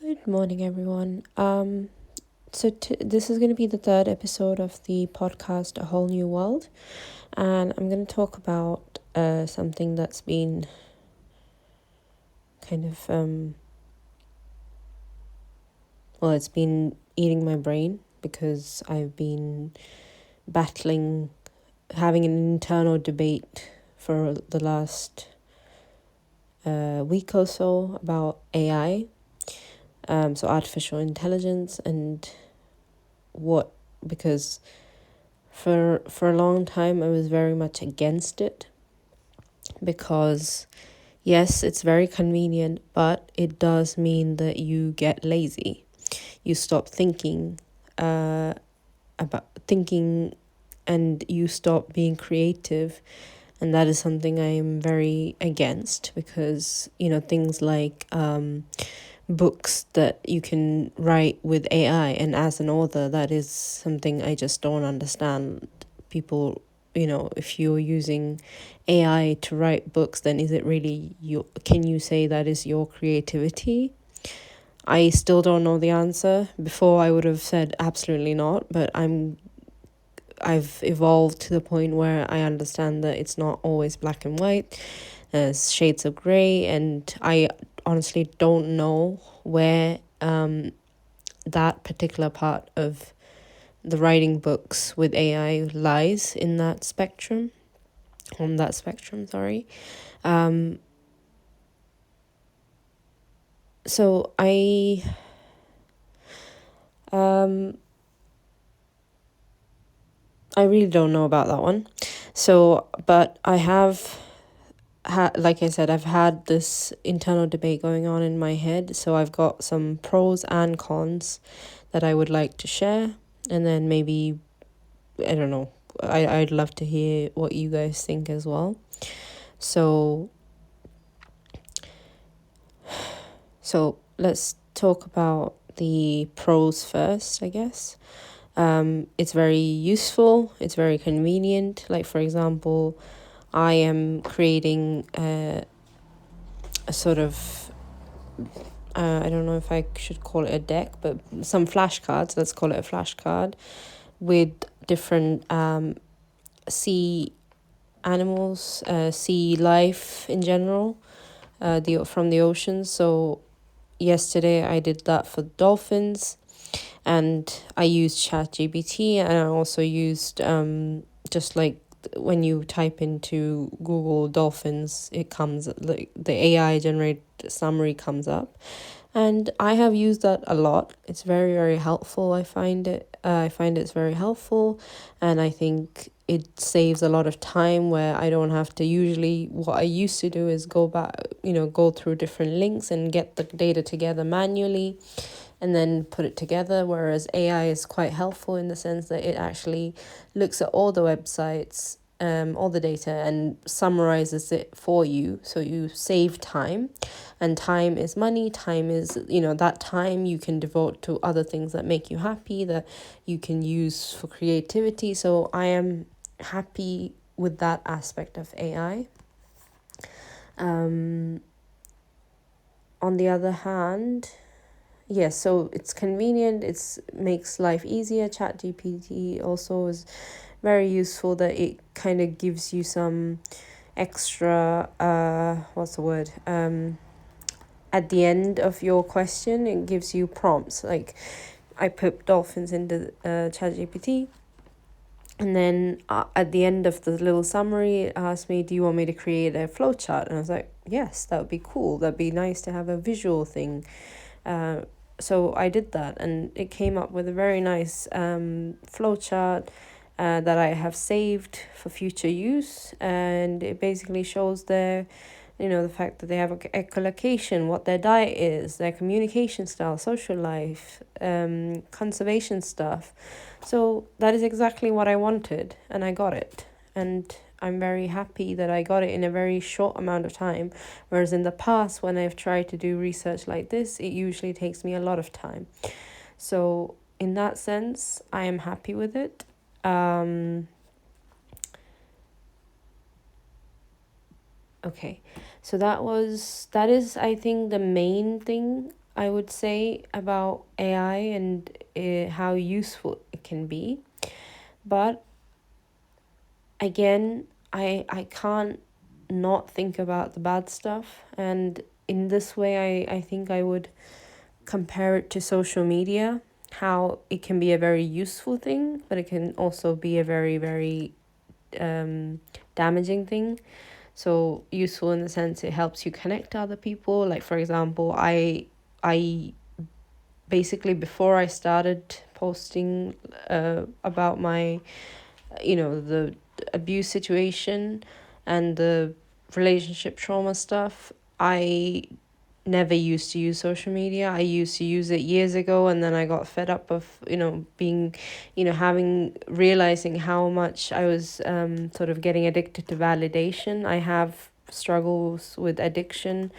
Good morning, everyone. This is going to be the third episode of the podcast, A Whole New World, and I'm going to talk about something that's been kind of it's been eating my brain because I've been having an internal debate for the last week or so about AI. So artificial intelligence because for a long time I was very much against it because yes, it's very convenient, but it does mean that you get lazy. You stop about thinking and you stop being creative, and that is something I am very against because things like books that you can write with AI, and as an author that is something I just don't understand. People, if you're using AI to write books, then is it really can you say that is your creativity? I still don't know the answer. Before I would have said absolutely not, but I've evolved to the point where I understand that it's not always black and white. There's shades of grey, and I honestly don't know where that particular part of the writing books with AI lies in that spectrum. On that spectrum, sorry. So I really don't know about that one. So, but I have like I said, I've had this internal debate going on in my head. So I've got some pros and cons that I would like to share, and then maybe, I don't know, I'd love to hear what you guys think as well. So let's talk about the pros first, I guess. It's very useful. It's very convenient. Like, for example, I am creating a sort of, I don't know if I should call it a deck, but some flashcards, let's call it a flashcard, with different sea animals, sea life in general, from the ocean. So yesterday I did that for dolphins, and I used ChatGPT, and I also used just like when you type into Google dolphins, it comes like the AI generated summary comes up, and I have used that a lot. It's very, very helpful. I find it's very helpful, and I think it saves a lot of time where I don't have to. Usually what I used to do is go through different links and get the data together manually and then put it together, whereas AI is quite helpful in the sense that it actually looks at all the websites, all the data, and summarizes it for you, so you save time. And time is money. Time is, that time you can devote to other things that make you happy, that you can use for creativity. So I am happy with that aspect of AI. On the other hand, yes, so it's convenient, it makes life easier. ChatGPT also is very useful, that it kind of gives you some extra, what's the word? At the end of your question, it gives you prompts. Like, I put dolphins into ChatGPT, and then at the end of the little summary, it asked me, do you want me to create a flowchart? And I was like, yes, that would be cool. That'd be nice to have a visual thing. So I did that, and it came up with a very nice flowchart that I have saved for future use. And it basically shows the fact that they have echolocation, what their diet is, their communication style, social life, conservation stuff. So that is exactly what I wanted, and I got it. And I'm very happy that I got it in a very short amount of time. Whereas in the past, when I've tried to do research like this, it usually takes me a lot of time. So in that sense, I am happy with it. Okay, so that is, I think, the main thing I would say, about AI and how useful it can be. But again, I can't not think about the bad stuff. And in this way, I think I would compare it to social media, how it can be a very useful thing, but it can also be a very, very damaging thing. So useful in the sense it helps you connect to other people. Like, for example, I basically, before I started posting about my, the abuse situation and the relationship trauma stuff, I never used to use social media. I used to use it years ago, and then I got fed up of, being, realizing how much I was sort of getting addicted to validation. I have struggles with addiction,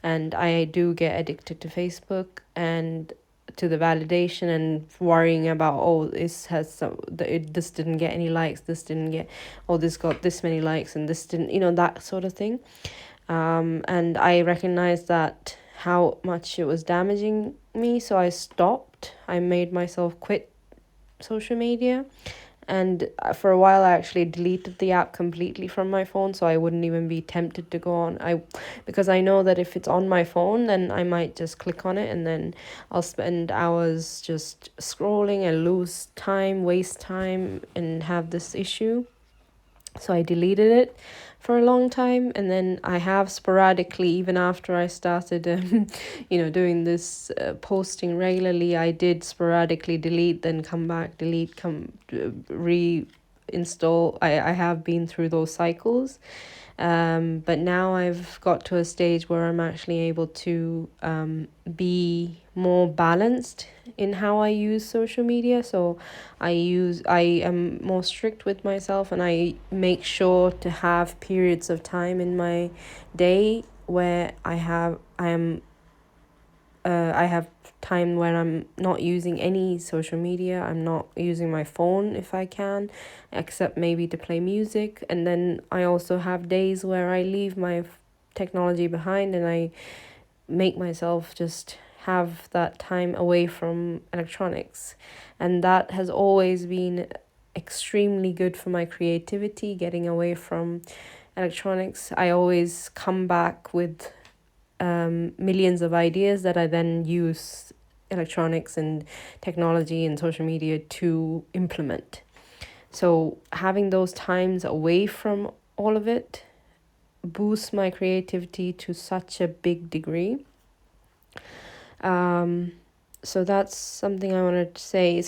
and I do get addicted to Facebook and to the validation and worrying about, this didn't get any likes, this didn't get, this got this many likes, and this didn't, that sort of thing. And I recognized that how much it was damaging me, so I stopped. I made myself quit social media, and for a while I actually deleted the app completely from my phone, so I wouldn't even be tempted to go on. Because I know that if it's on my phone, then I might just click on it, and then I'll spend hours just scrolling and lose time, waste time, and have this issue. So I deleted it for a long time, and then I have sporadically, even after I started doing this posting regularly, I did sporadically delete, then come back, delete, come reinstall. I have been through those cycles, but now I've got to a stage where I'm actually able to be more balanced in how I use social media. So I am more strict with myself, and I make sure to have periods of time in my day where I have time when I'm not using any social media. I'm not using my phone if I can, except maybe to play music. And then I also have days where I leave my technology behind, and I make myself just have that time away from electronics. And that has always been extremely good for my creativity, getting away from electronics. I always come back with millions of ideas that I then use electronics and technology and social media to implement. So having those times away from all of it boosts my creativity to such a big degree. So that's something I wanted to say.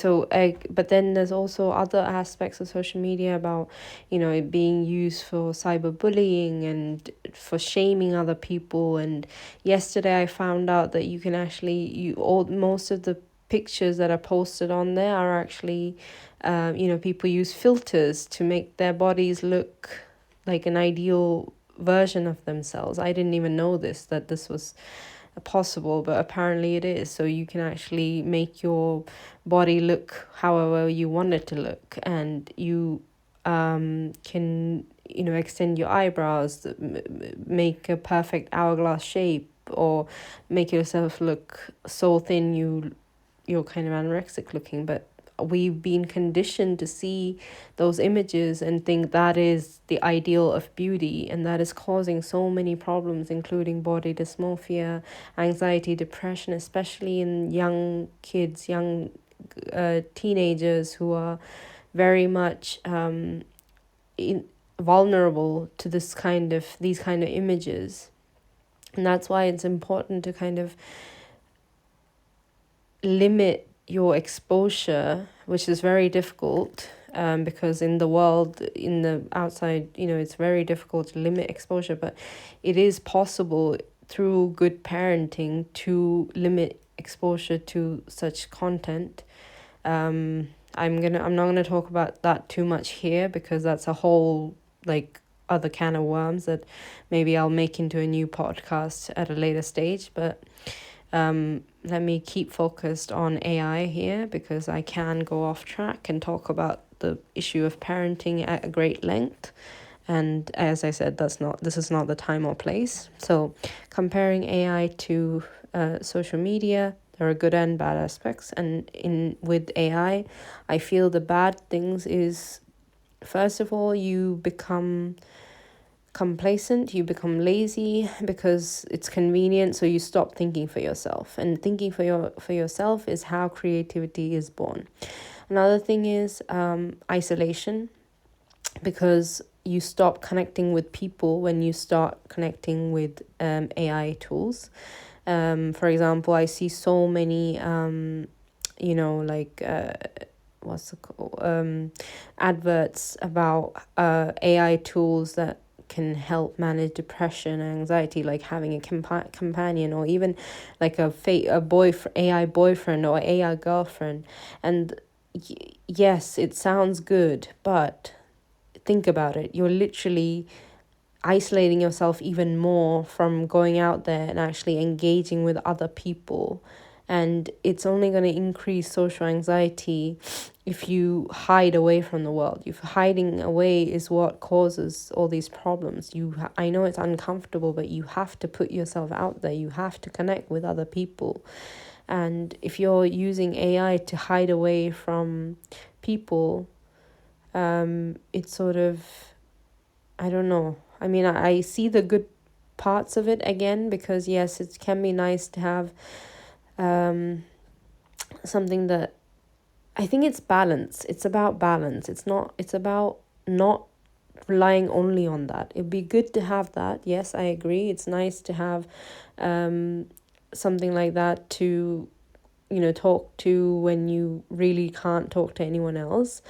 But then there's also other aspects of social media about, it being used for cyberbullying and for shaming other people. And yesterday I found out that you can actually, most of the pictures that are posted on there are actually, people use filters to make their bodies look like an ideal version of themselves. I didn't even know that this was possible, but apparently it is. So you can actually make your body look however you want it to look, and you can extend your eyebrows, make a perfect hourglass shape, or make yourself look so thin you're kind of anorexic looking. But we've been conditioned to see those images and think that is the ideal of beauty, and that is causing so many problems, including body dysmorphia, anxiety, depression, especially in young kids, young teenagers who are very much vulnerable to these kind of images. And that's why it's important to kind of limit your exposure, which is very difficult, because in the world, in the outside, it's very difficult to limit exposure, but it is possible through good parenting to limit exposure to such content. I'm not gonna talk about that too much here, because that's a whole other can of worms that maybe I'll make into a new podcast at a later stage. But let me keep focused on AI here, because I can go off track and talk about the issue of parenting at a great length. And as I said, this is not the time or place. So comparing AI to social media. There are good and bad aspects, and with AI, I feel the bad things is, first of all, you become complacent, you become lazy because it's convenient, so you stop thinking for yourself, and thinking for yourself is how creativity is born. Another thing is isolation, because you stop connecting with people when you start connecting with AI tools. For example, I see so many what's it called, adverts about AI tools that can help manage depression and anxiety, like having a companion, or even like a AI boyfriend or AI girlfriend. And yes, it sounds good, but think about it. You're literally isolating yourself even more from going out there and actually engaging with other people. And it's only going to increase social anxiety if you hide away from the world. If hiding away is what causes all these problems. I know it's uncomfortable, but you have to put yourself out there. You have to connect with other people. And if you're using AI to hide away from people, it's sort of, I don't know. I mean, I see the good parts of it again, because yes, it can be nice to have something that, I think it's balance. It's about balance. It's about not relying only on that. It'd be good to have that. Yes, I agree. It's nice to have something like that to, talk to when you really can't talk to anyone else.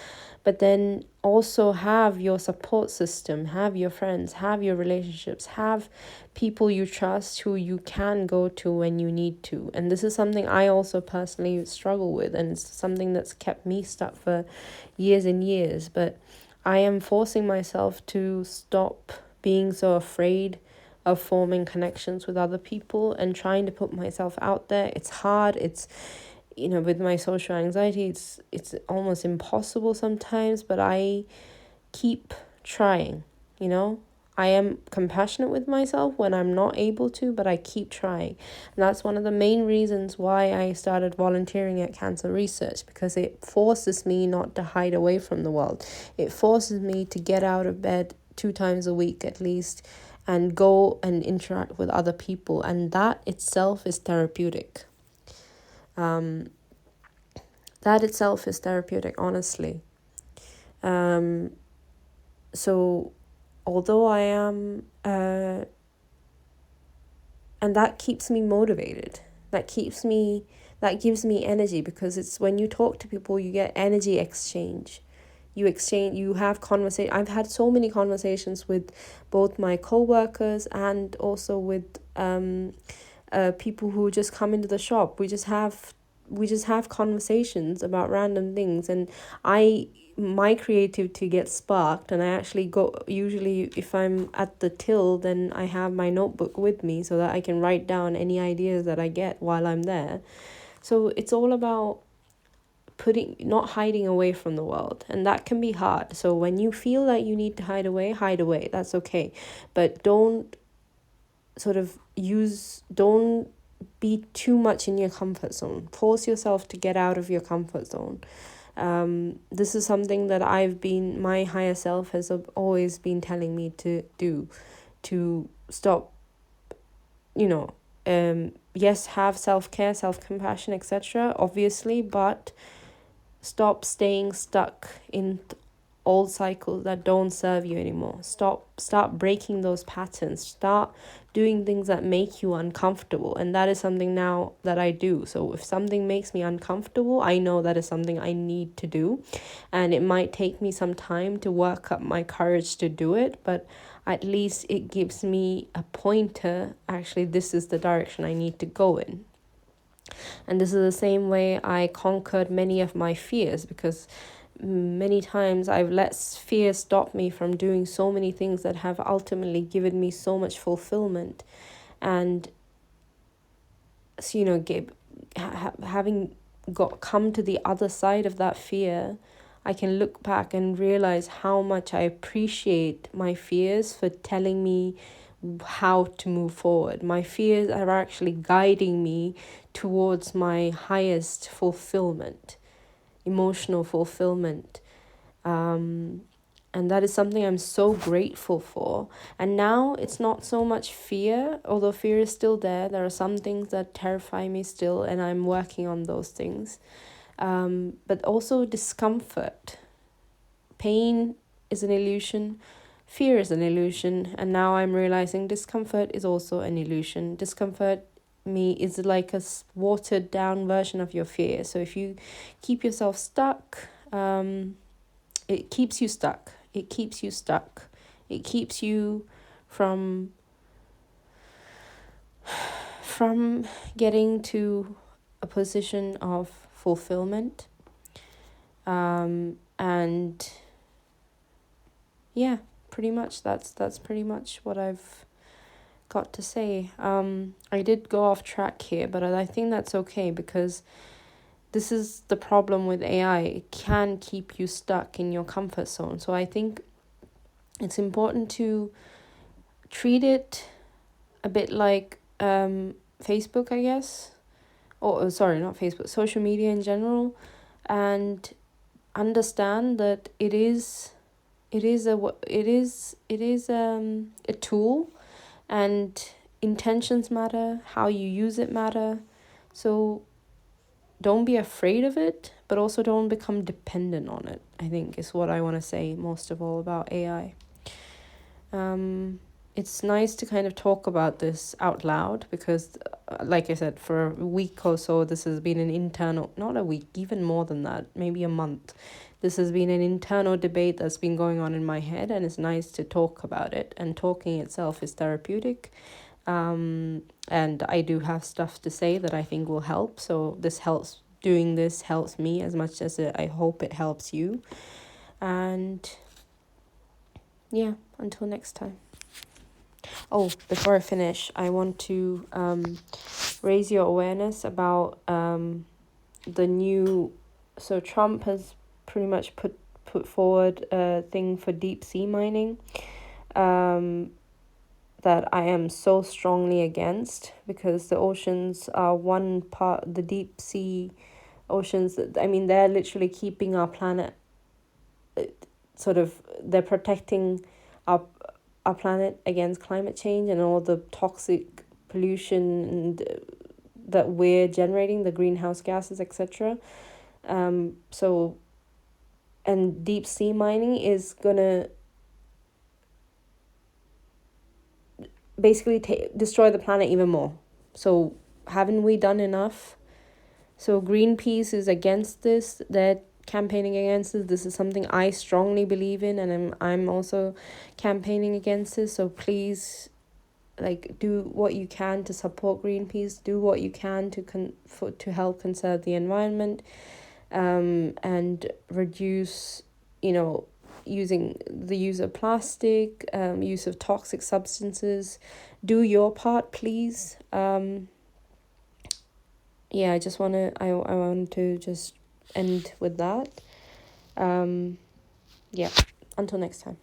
But then also have your support system, have your friends, have your relationships, have people you trust who you can go to when you need to. And this is something I also personally struggle with, and it's something that's kept me stuck for years and years. But I am forcing myself to stop being so afraid of forming connections with other people and trying to put myself out there. It's hard. It's, with my social anxiety, it's almost impossible sometimes, but I keep trying. I am compassionate with myself when I'm not able to, but I keep trying. And that's one of the main reasons why I started volunteering at cancer research, because it forces me not to hide away from the world. It forces me to get out of bed 2 times a week at least and go and interact with other people, and that itself is therapeutic. That itself is therapeutic, honestly. So although I am, and that keeps me motivated. That gives me energy, because it's when you talk to people, you get energy exchange. You have conversation. I've had so many conversations with both my co-workers and also with people who just come into the shop. We just have conversations about random things, and my creativity gets sparked, and I actually usually if I'm at the till, then I have my notebook with me so that I can write down any ideas that I get while I'm there. So it's all about not hiding away from the world, and that can be hard. So when you feel that you need to hide away, that's okay, but don't be too much in your comfort zone. Force yourself to get out of your comfort zone. This is something that my higher self has always been telling me to do, to stop, yes, have self-care, self-compassion, etc., obviously, but stop staying stuck in old cycles that don't serve you anymore. Start breaking those patterns. Start doing things that make you uncomfortable. And that is something now that I do. So if something makes me uncomfortable, I know that is something I need to do. And it might take me some time to work up my courage to do it, but at least it gives me a pointer. Actually, this is the direction I need to go in. And this is the same way I conquered many of my fears, because many times I've let fear stop me from doing so many things that have ultimately given me so much fulfillment. And so, having come to the other side of that fear, I can look back and realize how much I appreciate my fears for telling me how to move forward. My fears are actually guiding me towards my highest fulfillment, emotional fulfillment. And that is something I'm so grateful for. And now it's not so much fear, although fear is still there. There are some things that terrify me still, and I'm working on those things. But also discomfort. Pain is an illusion. Fear is an illusion. And now I'm realizing discomfort is also an illusion. Discomfort is like a watered down version of your fear. So if you keep yourself stuck, it keeps you stuck. It keeps you stuck. It keeps you from getting to a position of fulfillment. And yeah, pretty much that's pretty much what I've got to say. I did go off track here, but I think that's okay, because this is the problem with AI. It can keep you stuck in your comfort zone. So I think it's important to treat it a bit like Facebook, I guess. Or sorry, not Facebook, social media in general, and understand that it is a tool, and intentions matter, how you use it matter. So don't be afraid of it, but also don't become dependent on it, I think is what I want to say most of all about AI. It's nice to kind of talk about this out loud, because like I said, for a week or so, this has been an internal, not a week, even more than that, maybe a month. This has been an internal debate that's been going on in my head, and it's nice to talk about it. And talking itself is therapeutic. And I do have stuff to say that I think will help. So doing this helps me as much as I hope it helps you. And yeah, until next time. Oh, before I finish, I want to raise your awareness about the new... So Trump has pretty much put forward a thing for deep sea mining that I am so strongly against, because the oceans are one part, the deep sea oceans, I mean, they're literally keeping our planet, they're protecting our planet against climate change and all the toxic pollution that we're generating, the greenhouse gases, etc. So, and deep sea mining is gonna basically destroy the planet even more. So haven't we done enough? So Greenpeace is against this. They're campaigning against this. This is something I strongly believe in, and I'm also campaigning against this. So please, do what you can to support Greenpeace. Do what you can to help conserve the environment, and reduce, using the use of plastic, use of toxic substances. Do your part, please. I just want to just end with that. Until next time.